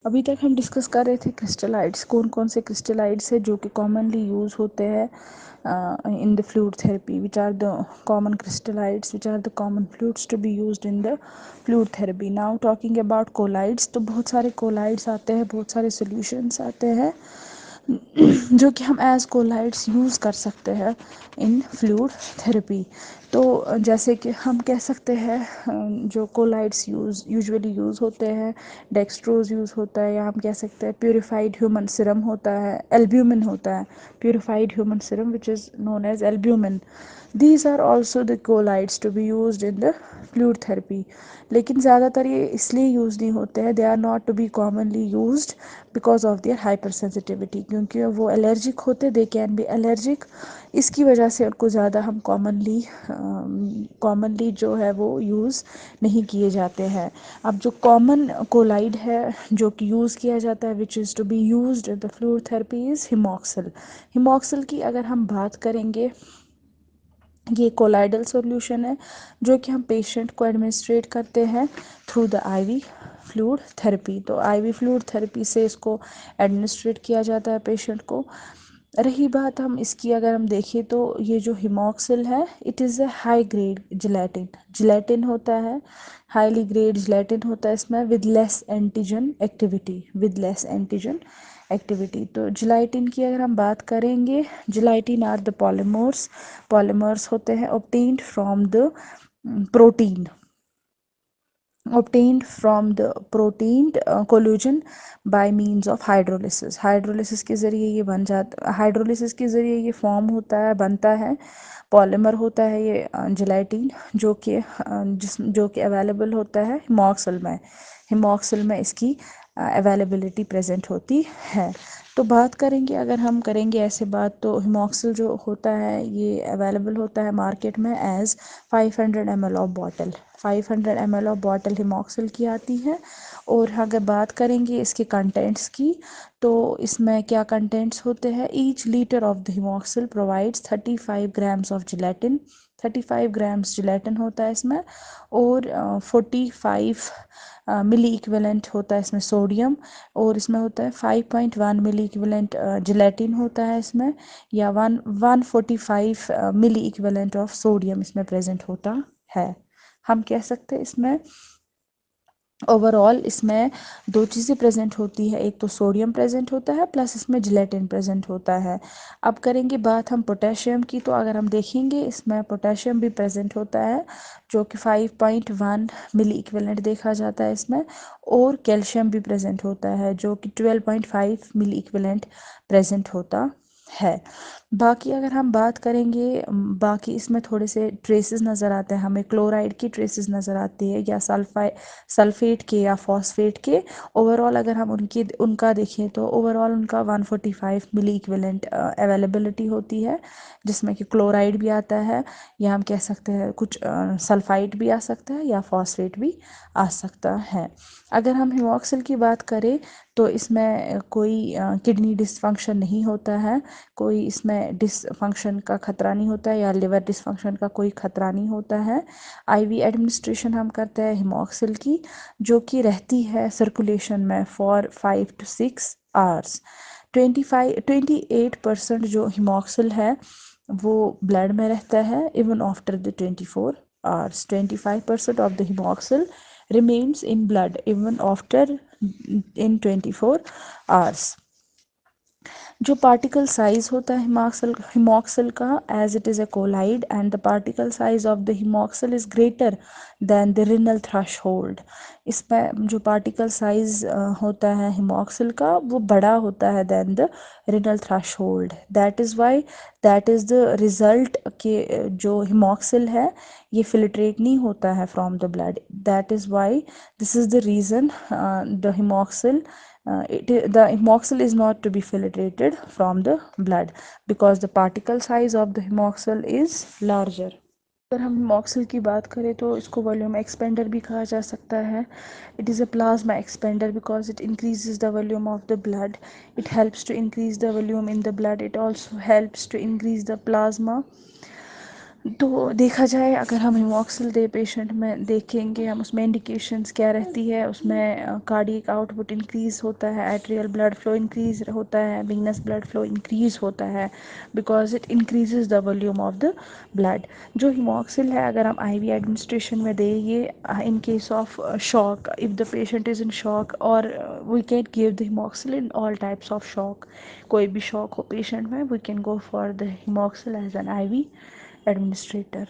अभी तक हम डिस्कस कर रहे थे क्रिस्टलाइड्स, कौन कौन से क्रिस्टलाइड्स है जो कि कॉमनली यूज होते हैं in the fluid therapy, which are the common crystalloids, which are the common fluids to be used in the fluid therapy. Now talking about colloids, तो बहुत सारे कोलाइड्स आते हैं, बहुत सारे सॉल्यूशंस आते हैं जो कि हम एज कोलाइड्स यूज़ कर सकते हैं इन फ्लूइड थेरेपी। तो जैसे कि हम कह सकते हैं जो कोलाइड्स यूजुअली यूज़ होते हैं, डेक्सट्रोज यूज़ होता है, या हम कह सकते हैं प्योरीफाइड ह्यूमन सिरम होता है, एल्ब्यूमिन होता है, purified human serum which is known as albumin. These are also the colloids to be use in the fluid therapy. लेकिन ज़्यादातर ये इसलिए यूज़ नहीं होते हैं, they are not to be commonly used because of their hypersensitivity, क्योंकि वो allergic होते, दे कैन बी एलर्जिक। इसकी वजह से उनको ज़्यादा हम कॉमनली जो है वो यूज़ नहीं किए जाते हैं। अब जो कॉमन कोलाइड है जो कि यूज़ किया जाता है, which is to be used in the fluid therapy, is Haemaccel. Haemaccel की अगर हम बात करेंगे, ये कोलाइडल सॉल्यूशन है जो कि हम पेशेंट को एडमिनिस्ट्रेट करते हैं through the IV fluid therapy. तो आईवी फ्लूइड थेरेपी से इसको एडमिनिस्ट्रेट किया जाता है पेशेंट को। रही बात हम इसकी, अगर हम देखें तो ये जो हिमॉक्सिल है, it is A high grade gelatin, gelatin होता है, हाईली ग्रेड जिलेटिन होता है इसमें, with less antigen activity, with less antigen activity. तो जिलाइटिन की अगर हम बात करेंगे, जिलाइटिन आर द पॉलीमर्स, पॉलीमर्स होते हैं obtained from the protein, obtained from the protein collusion by means of hydrolysis। Hydrolysis के ज़रिए ये बन जाता, हाइड्रोलिसिस के ज़रिए ये फॉर्म होता है, बनता है, पॉलीमर होता है ये जिलाइटिन, जो कि अवेलेबल होता है हिमॉक्सिल में, हिमॉक्सिल में इसकी अवेलेबिलिटी प्रेजेंट होती है। तो बात करेंगे, अगर हम करेंगे ऐसे बात, तो हिमॉक्सिल जो होता है ये अवेलेबल होता है मार्केट में as 500 ml of bottle, 500 ml of bottle Haemaccel की आती है। और अगर बात करेंगे इसके कंटेंट्स की, तो इसमें क्या कंटेंट्स होते हैं, each litre of the Haemaccel provides 35 grams of gelatin, 35 grams gelatin होता है इसमें, और 45 मिली इक्विवेलेंट होता है इसमें सोडियम, और इसमें होता है 5.1 मिली इक्विवेलेंट जिलेटिन होता है इसमें, या 145 मिली इक्विवेलेंट ऑफ सोडियम इसमें प्रेजेंट होता है। हम कह सकते हैं इसमें ओवरऑल इसमें दो चीज़ें प्रेजेंट होती है, एक तो सोडियम प्रेजेंट होता है प्लस इसमें जिलेटिन प्रेजेंट होता है। अब करेंगे बात हम पोटेशियम की, तो अगर हम देखेंगे इसमें पोटेशियम भी प्रेजेंट होता है जो कि 5.1 मिली इक्विवेलेंट देखा जाता है इसमें, और कैल्शियम भी प्रेजेंट होता है जो कि 12.5 मिली इक्विवेलेंट प्रेजेंट होता है। बाकी अगर हम बात करेंगे, बाकी इसमें थोड़े से ट्रेसेस नज़र आते हैं हमें, क्लोराइड की ट्रेसेस नज़र आती है, या सल्फेट के या फॉस्फेट के। ओवरऑल अगर हम उनका देखें तो ओवरऑल उनका 145 मिली इक्विवेलेंट अवेलेबिलिटी होती है, जिसमें कि क्लोराइड भी आता है, या हम कह सकते हैं कुछ सल्फाइड भी आ सकता है, या फॉस्फेट भी आ सकता है। अगर हम हिमॉक्सिल की बात करें तो इसमें कोई किडनी डिसफंक्शन नहीं होता है, कोई इसमें डिसफंक्शन का खतरा नहीं होता है, या लिवर डिसफंक्शन का कोई खतरा नहीं होता है। आईवी एडमिनिस्ट्रेशन हम करते हैं हिमॉक्सिल की, जो कि रहती है सर्कुलेशन में फॉर 5 to 6 आवर्स। 28% जो हिमॉक्सिल है वो ब्लड में रहता है even after the 24 hours. 25% of the Haemaccel remains in blood even after in 24 hours। जो पार्टिकल साइज होता है हिमॉक्सिल का, as it is a colloid, and the particle size of the Haemaccel is greater than the renal threshold. इसमें जो particle size होता है Haemaccel का वो बड़ा होता है then the renal threshold. That is why, that is the result के जो हिमॉक्सिल है ये फिल्ट्रेट नहीं होता है from the blood. That is why, this is the reason the Haemaccel the hemoxyl is not to be filtrated from the blood because the particle size of the hemoxyl is larger। अगर हम हिमॉक्सिल की बात करें तो इसको volume expander भी कहा जा सकता है। It is a plasma expander because it increases the volume of the blood, it helps to increase the volume in the blood, it also helps to increase the plasma तो देखा जाए, अगर हम हिमॉक्सिल दे पेशेंट में देखेंगे, हम उसमें इंडिकेशंस क्या रहती है, उसमें कार्डियक आउटपुट इंक्रीज़ होता है, एट्रियल ब्लड फ्लो इंक्रीज़ होता है, वीनस ब्लड फ्लो इंक्रीज़ होता है, because it increases the volume of the blood. जो हिमॉक्सिल है, अगर हम आईवी एडमिनिस्ट्रेशन में दें, ये in case of shock, if the patient is in shock, और we can give the Haemaccel in all types of shock. कोई भी शॉक हो पेशेंट में, we can go for the Haemaccel as an IV administrator।